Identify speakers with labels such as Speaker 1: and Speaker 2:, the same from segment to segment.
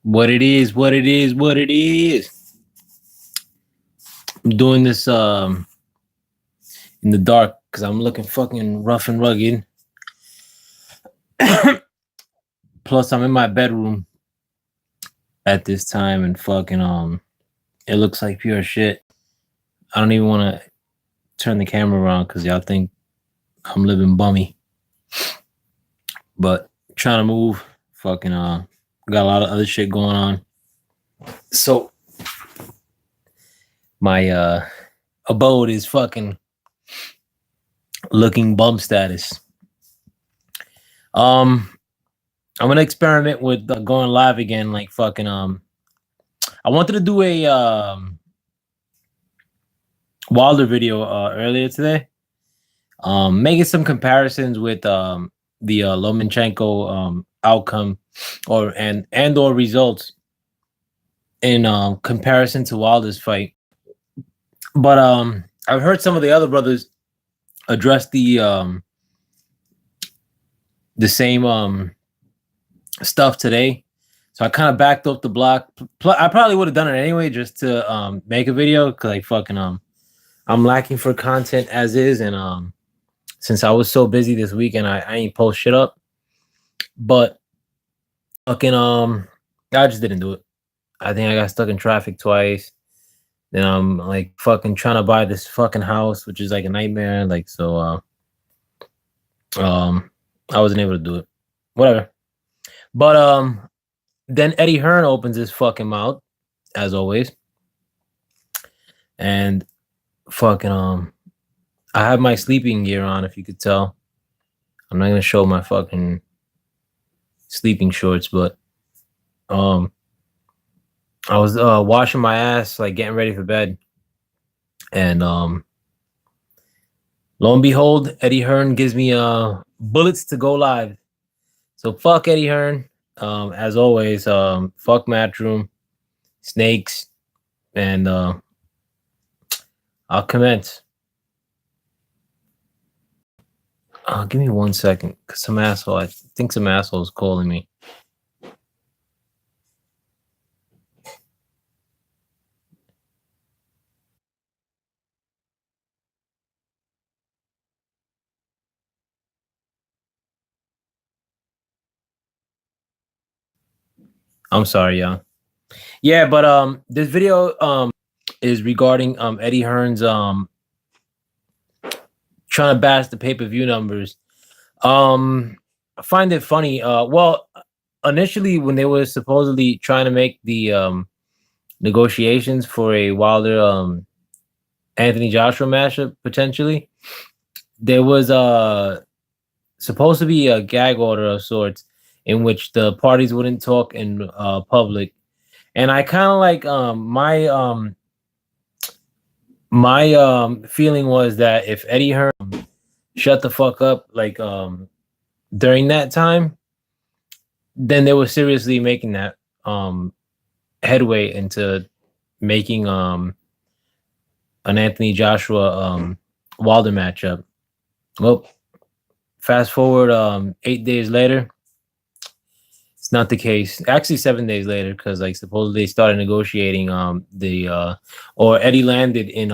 Speaker 1: What it is, what it is, what it is. I'm doing this in the dark because I'm looking fucking rough and rugged. Plus, I'm in my bedroom at this time and fucking it looks like pure shit. I don't even want to turn the camera around because y'all think I'm living bummy. But trying to move, fucking got a lot of other shit going on. So my abode is fucking looking bum status. I'm gonna experiment with going live again. Like fucking I wanted to do a Wilder video earlier today. Making some comparisons with the Lomachenko outcome or results in comparison to Wilder's fight. But I've heard some of the other brothers address the same stuff today. So I kind of backed up the block. I probably would have done it anyway just to make a video because like fucking I'm lacking for content as is, and since I was so busy this weekend, I ain't post shit up. But fucking I just didn't do it. I think I got stuck in traffic twice. Then I'm like fucking trying to buy this fucking house, which is like a nightmare. Like so I wasn't able to do it. Whatever. But then Eddie Hearn opens his fucking mouth, as always. And fucking I have my sleeping gear on, if you could tell. I'm not gonna show my fucking sleeping shorts, but I was washing my ass, like getting ready for bed. And lo and behold, Eddie Hearn gives me bullets to go live. So fuck Eddie Hearn. As always, fuck Matchroom, snakes, and I'll commence. Give me 1 second, cause some asshole. I think some asshole is calling me. I'm sorry, y'all. Yeah, but this video is regarding Eddie Hearn's trying to bash the pay-per-view numbers. I find it funny. Well, initially when they were supposedly trying to make the negotiations for a Wilder Anthony Joshua matchup potentially, there was supposed to be a gag order of sorts in which the parties wouldn't talk in public. And I kind of like my feeling was that if Eddie Hearn shut the fuck up like during that time, then they were seriously making that headway into making an Anthony Joshua Wilder matchup. Well, fast forward 8 days later, it's not the case. Actually 7 days later, because like supposedly they started negotiating or Eddie landed in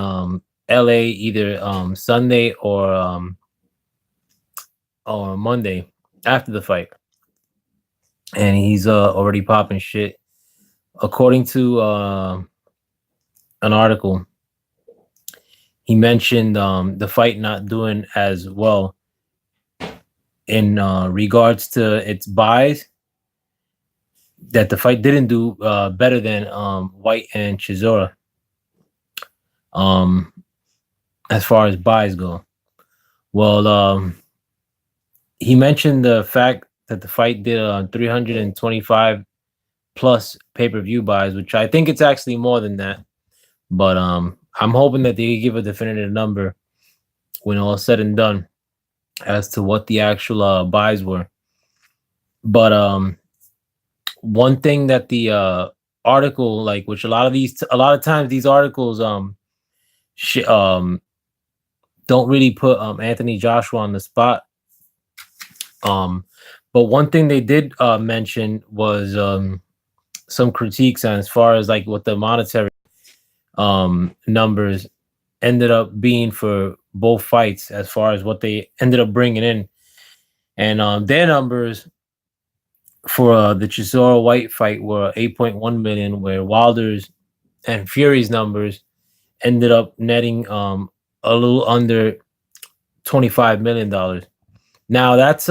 Speaker 1: LA either Sunday or Monday after the fight. And he's already popping shit. According to an article, he mentioned the fight not doing as well in regards to its buys, that the fight didn't do better than White and Chisora as far as buys go. Well, he mentioned the fact that the fight did 325 plus pay-per-view buys, which I think it's actually more than that. But I'm hoping that they give a definitive number when all said and done as to what the actual buys were. But one thing that the article, like, which a lot of times these articles don't really put Anthony Joshua on the spot. But one thing they did mention was some critiques on as far as like what the monetary numbers ended up being for both fights, as far as what they ended up bringing in, and their numbers for the Chisora White fight were 8.1 million, where Wilder's and Fury's numbers ended up netting a little under $25 million. Now that's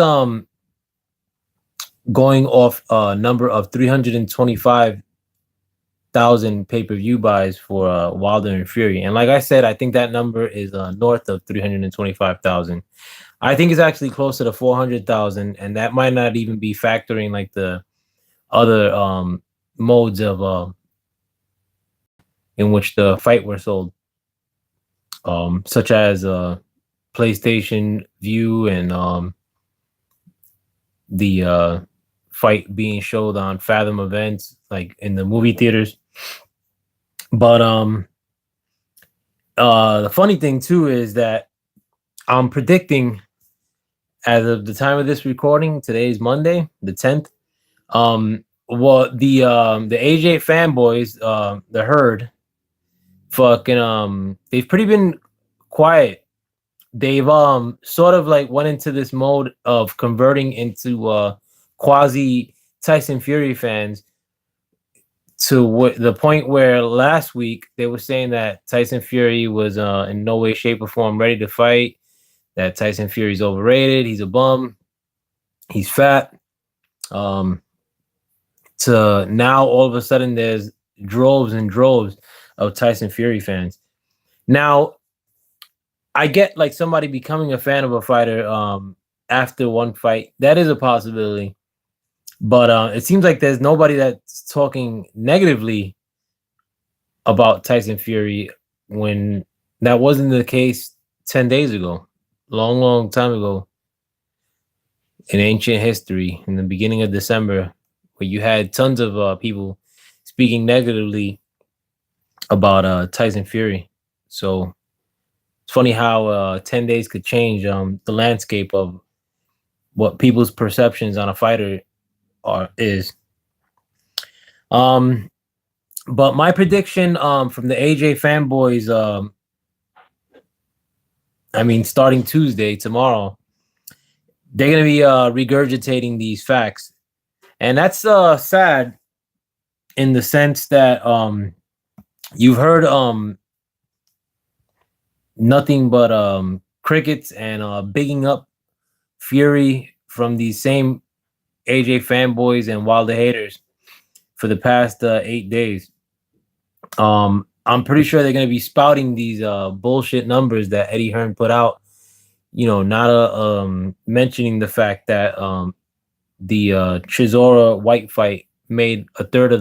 Speaker 1: going off a number of 325,000 pay-per-view buys for Wilder and Fury. And like I said, I think that number is north of 325,000. I think it's actually closer to 400,000, and that might not even be factoring like the other modes of in which the fight were sold, such as PlayStation View and the fight being showed on Fathom events, like in the movie theaters. But the funny thing too is that I'm predicting, as of the time of this recording, today's Monday, the 10th. Well, the AJ fanboys, the Herd, fucking they've pretty been quiet. They've sort of like went into this mode of converting into quasi Tyson Fury fans, to the point where last week they were saying that Tyson Fury was in no way, shape, or form ready to fight, that Tyson Fury's overrated, he's a bum, he's fat. To now all of a sudden there's droves and droves of Tyson Fury fans. Now, I get like somebody becoming a fan of a fighter after one fight. That is a possibility. But it seems like there's nobody that's talking negatively about Tyson Fury, when that wasn't the case 10 days ago, long time ago, in ancient history, in the beginning of December, where you had tons of people speaking negatively about Tyson Fury. So it's funny how 10 days could change the landscape of what people's perceptions on a fighter is. But my prediction from the AJ fanboys, I mean, starting Tuesday, tomorrow, they're gonna be regurgitating these facts, and that's sad in the sense that you've heard nothing but crickets and bigging up Fury from these same AJ fanboys and Wilder haters for the past 8 days. I'm pretty sure they're gonna be spouting these bullshit numbers that Eddie Hearn put out. Not mentioning the fact that the Chisora White fight made a third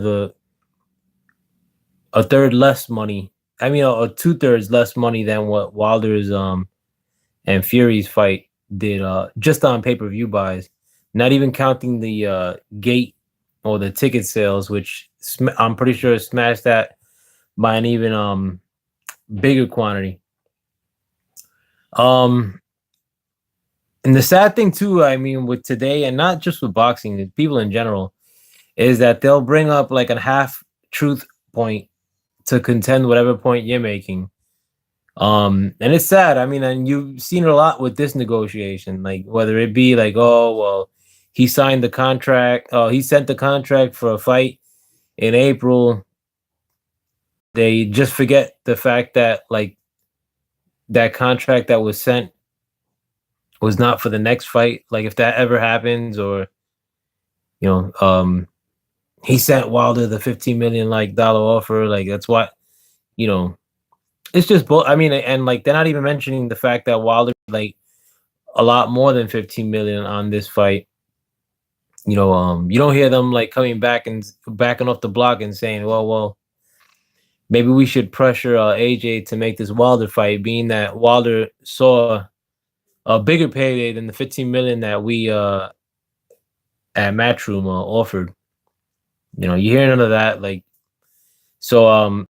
Speaker 1: less money. I mean, 2/3 less money than what Wilder's and Fury's fight did just on pay-per-view buys. Not even counting the gate or the ticket sales, which I'm pretty sure smashed that by an even bigger quantity. And the sad thing too, I mean, with today, and not just with boxing, people in general, is that they'll bring up like a half truth point to contend whatever point you're making. And it's sad. I mean, and you've seen it a lot with this negotiation, like whether it be like, oh, well, he signed the contract, he sent the contract for a fight in April. They just forget the fact that like that contract that was sent was not for the next fight. Like if that ever happens, or he sent Wilder the $15 million dollar offer. Like that's what it's just. I mean, and like they're not even mentioning the fact that Wilder like a lot more than 15 million on this fight. You don't hear them like coming back and backing off the block and saying, well, maybe we should pressure AJ to make this Wilder fight, being that Wilder saw a bigger payday than the 15 million that we at Matchroom offered. You hear none of that. Like, so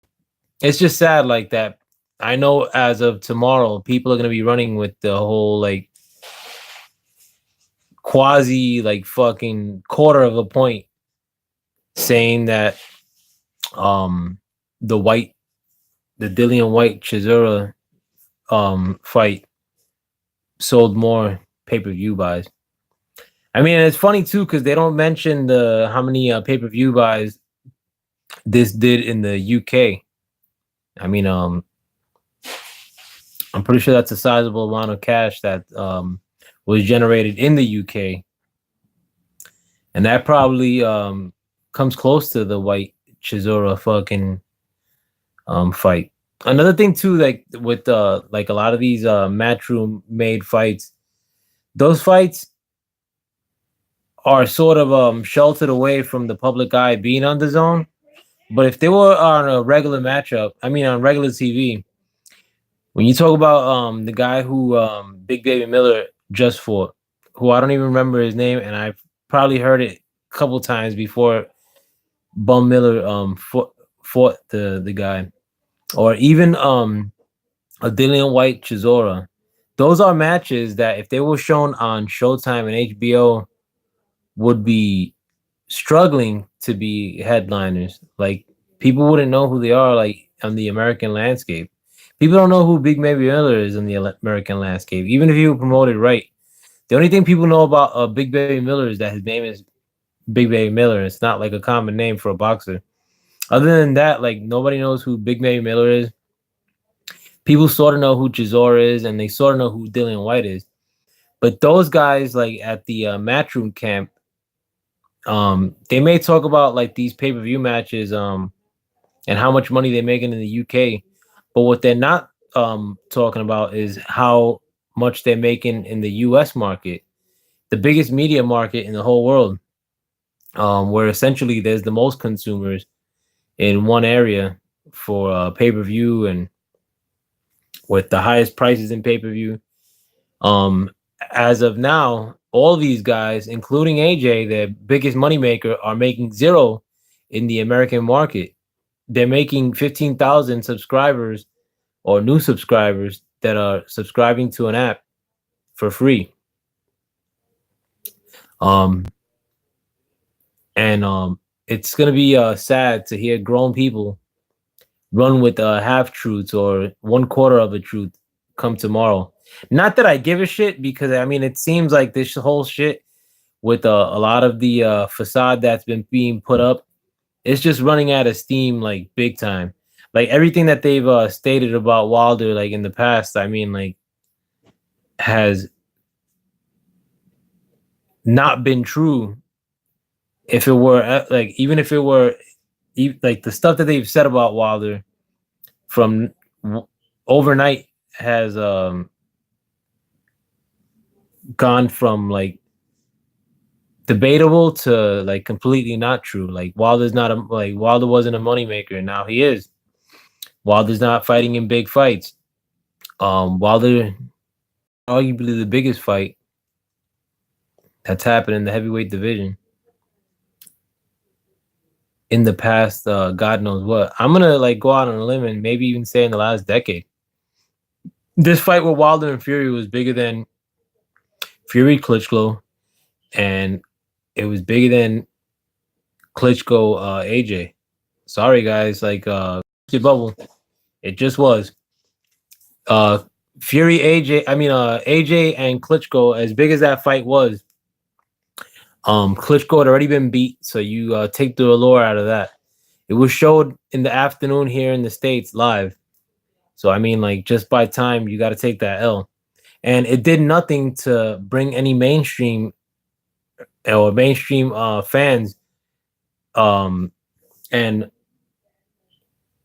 Speaker 1: it's just sad like that. I know as of tomorrow, people are gonna be running with the whole like quasi like fucking quarter of a point saying that um the white the Dillian White Chisora fight sold more pay-per-view buys. I mean, it's funny too because they don't mention the how many pay-per-view buys this did in the UK. I mean, I'm pretty sure that's a sizable amount of cash that was generated in the UK, and that probably comes close to the White Chisora fucking fight. Another thing too, like with like a lot of these Matchroom made fights, those fights are sort of sheltered away from the public eye being on the zone. But if they were on a regular matchup, I mean on regular TV, when you talk about the guy who Big Baby Miller just fought, who I don't even remember his name, and I've probably heard it a couple times before Bum Miller fought the guy, or even a Dillian White Chisora. Those are matches that if they were shown on Showtime and HBO would be struggling to be headliners. Like people wouldn't know who they are like on the American landscape. People don't know who Big Baby Miller is in the American landscape, even if you promote it right. The only thing people know about Big Baby Miller is that his name is Big Baby Miller. It's not like a common name for a boxer. Other than that, like nobody knows who Big Baby Miller is. People sort of know who Chisora is, and they sort of know who Dillian White is. But those guys, like at the Matchroom camp, they may talk about like these pay-per-view matches, and how much money they're making in the UK. But what they're not talking about is how much they're making in the US market, the biggest media market in the whole world, where essentially there's the most consumers in one area for pay-per-view and with the highest prices in pay-per-view. As of now, all these guys, including AJ, their biggest moneymaker, are making zero in the American market. They're making 15,000 subscribers or new subscribers that are subscribing to an app for free. It's gonna be sad to hear grown people run with half truths or one quarter of a truth come tomorrow. Not that I give a shit, because I mean it seems like this whole shit with a lot of the facade that's been being put up, it's just running out of steam like big time. Like everything that they've stated about Wilder like in the past, I mean like has not been true. If it were like even if it were like the stuff that they've said about Wilder from overnight has gone from like debatable to like completely not true. Like Wilder wasn't a moneymaker, and now he is. Wilder's not fighting in big fights. Wilder, arguably the biggest fight that's happened in the heavyweight division in the past, God knows what. I'm gonna like go out on a limb and maybe even say in the last decade. This fight with Wilder and Fury was bigger than Fury Klitschko, and it was bigger than Klitschko AJ. Sorry guys, like your bubble. It just was. Fury AJ and Klitschko, as big as that fight was, Klitschko had already been beat, so you take the allure out of that. It was showed in the afternoon here in the States live. So I mean, like just by time you got to take that L, and it did nothing to bring any mainstream fans and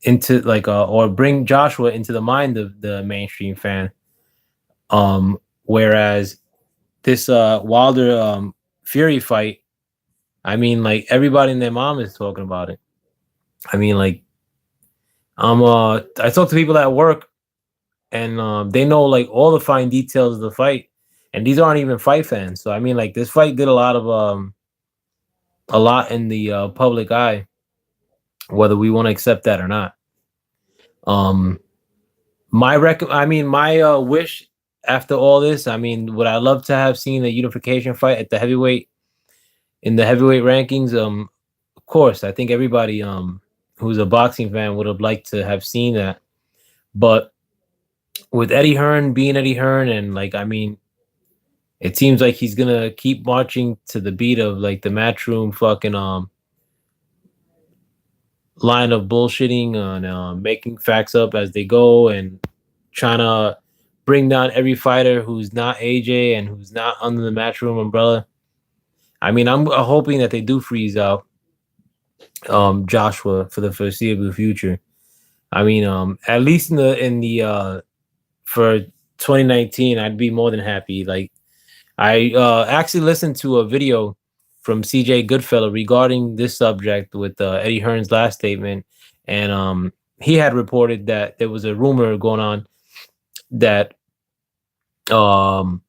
Speaker 1: into like or bring Joshua into the mind of the mainstream fan. Whereas this Wilder Fury fight, I mean, like everybody and their mom is talking about it. I mean, like I talk to people at work, and they know like all the fine details of the fight, and these aren't even fight fans. So I mean, like this fight did a lot in the public eye, whether we want to accept that or not. My wish after all this, I mean, would I love to have seen a unification fight at the heavyweight in the heavyweight rankings? Of course, I think everybody who's a boxing fan would have liked to have seen that. But with Eddie Hearn being Eddie Hearn, and like I mean, it seems like he's gonna keep marching to the beat of like the Matchroom fucking line of bullshitting on making facts up as they go and trying to bring down every fighter who's not AJ and who's not under the Matchroom umbrella. I mean, I'm hoping that they do freeze out Joshua for the foreseeable future. I mean, at least in the for 2019, I'd be more than happy. Like I actually listened to a video from CJ Goodfellow regarding this subject with Eddie Hearn's last statement, and he had reported that there was a rumor going on that um,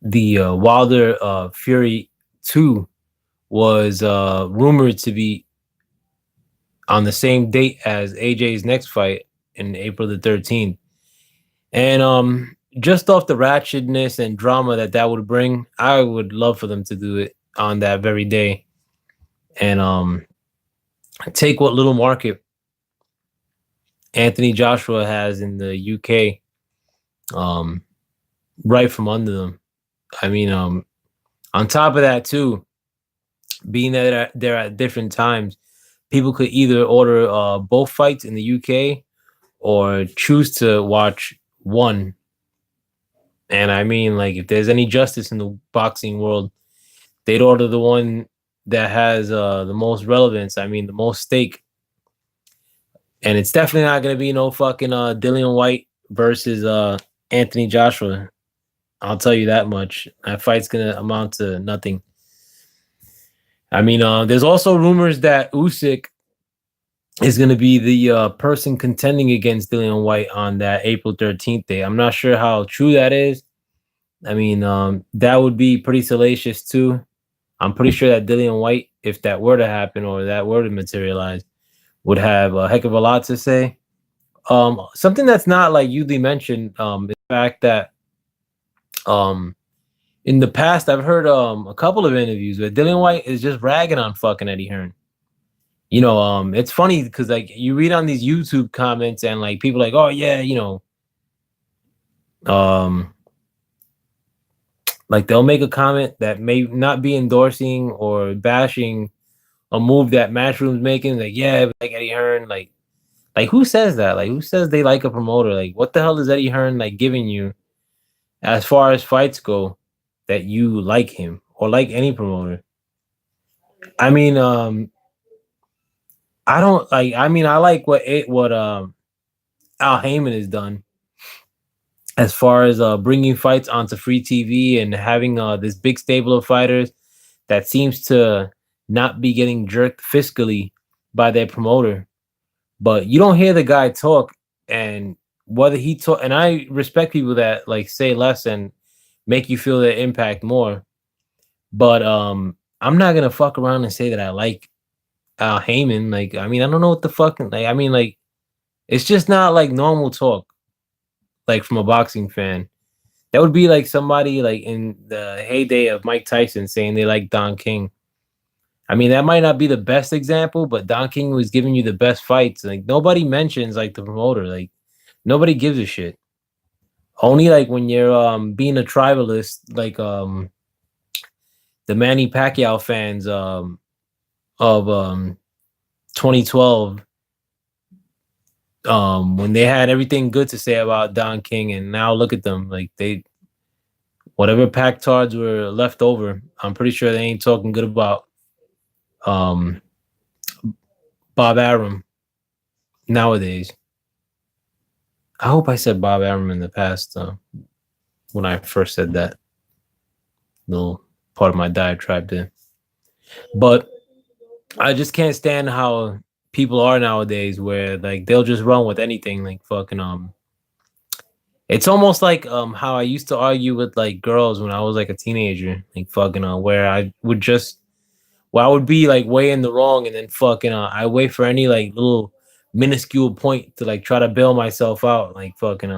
Speaker 1: the Wilder Fury 2 was rumored to be on the same date as AJ's next fight in April the 13th. And just off the ratchetness and drama that that would bring, I would love for them to do it on that very day and take what little market Anthony Joshua has in the UK right from under them. I mean, on top of that too, being that they're at different times, people could either order both fights in the UK or choose to watch one. And I mean, like, if there's any justice in the boxing world, they'd order the one that has the most relevance. I mean, the most stake. And it's definitely not going to be no fucking Dillian White versus Anthony Joshua. I'll tell you that much. That fight's going to amount to nothing. I mean, there's also rumors that Usyk is going to be the person contending against Dillian White on that April 13th day. I'm not sure how true that is. I mean, that would be pretty salacious too. I'm pretty sure that Dillian White, if that were to happen or that were to materialize, would have a heck of a lot to say. Something that's not like usually mentioned is the fact that in the past I've heard a couple of interviews where Dillian White is just ragging on fucking Eddie Hearn. You know, it's funny because like you read on these YouTube comments and like people like, oh yeah, you know, like they'll make a comment that may not be endorsing or bashing a move that Matchroom's making. Like, yeah, like Eddie Hearn, like who says that? Like, who says they like a promoter? Like, what the hell is Eddie Hearn like giving you as far as fights go that you like him or like any promoter? I mean, I don't like. I mean, I like what Al Heyman has done as far as bringing fights onto free TV and having this big stable of fighters that seems to not be getting jerked fiscally by their promoter. But you don't hear the guy talk, and whether he talk, and I respect people that like say less and make you feel their impact more. But I'm not gonna fuck around and say that I like Al Heyman. Like, I mean, I don't know what the fuck. Like, I mean, like, it's just not like normal talk. Like from a boxing fan, that would be like somebody like in the heyday of Mike Tyson saying they like Don King. I mean, that might not be the best example, but Don King was giving you the best fights. Like nobody mentions like the promoter. Like nobody gives a shit. Only like when you're being a tribalist, like the Manny Pacquiao fans of 2012, when they had everything good to say about Don King, and now look at them, like they whatever pack tards were left over, I'm pretty sure they ain't talking good about Bob Arum nowadays. I hope I said Bob Arum in the past when I first said that little part of my diatribe there. But I just can't stand how people are nowadays where like they'll just run with anything, like fucking it's almost like how I used to argue with like girls when I was like a teenager, like fucking where I would just I would be like way in the wrong and then fucking I wait for any like little minuscule point to like try to bail myself out, like fucking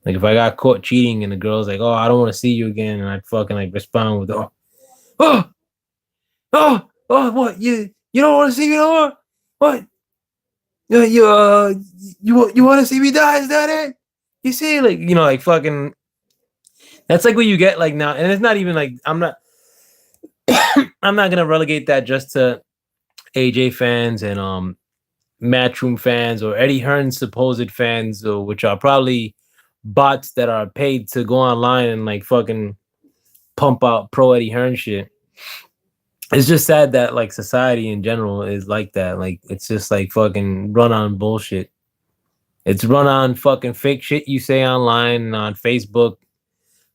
Speaker 1: like if I got caught cheating and the girl's like, oh, I don't want to see you again, and I'd fucking like respond with oh Oh, what you don't want to see me no more? What you want to see me die? Is that it? You see, like like fucking. That's like what you get like now, and it's not even like I'm not gonna relegate that just to AJ fans and Matchroom fans or Eddie Hearn's supposed fans, which are probably bots that are paid to go online and like fucking pump out pro Eddie Hearn shit. It's just sad that like society in general is like that. Like it's just like fucking run on bullshit. It's run on fucking fake shit you say online and on Facebook,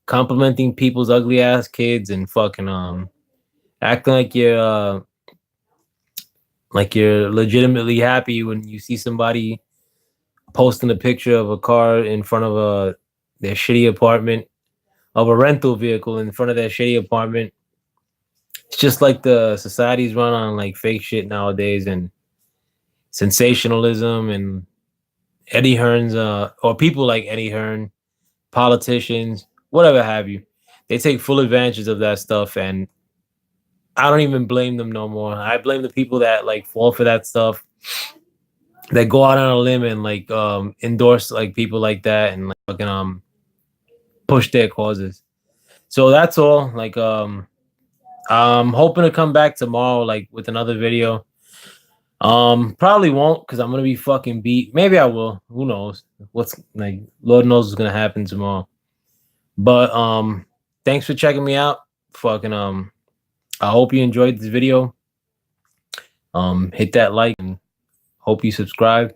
Speaker 1: complimenting people's ugly ass kids and fucking acting like you're legitimately happy when you see somebody posting a picture of a car in front of their shitty apartment, of a rental vehicle in front of their shitty apartment. It's just like the society's run on like fake shit nowadays and sensationalism and Eddie Hearn's or people like Eddie Hearn, politicians, whatever have you. They take full advantage of that stuff and I don't even blame them no more. I blame the people that like fall for that stuff, that go out on a limb and like endorse like people like that and like fucking push their causes. So that's all. Like I'm hoping to come back tomorrow like with another video. Probably won't because I'm gonna be fucking beat. Maybe I will. Who knows? What's like Lord knows what's gonna happen tomorrow. But thanks for checking me out. Fucking I hope you enjoyed this video. Hit that like and hope you subscribe.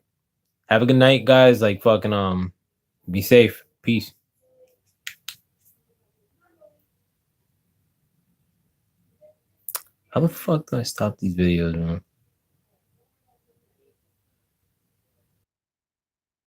Speaker 1: Have a good night, guys. Like fucking be safe. Peace. How the fuck do I stop these videos, man?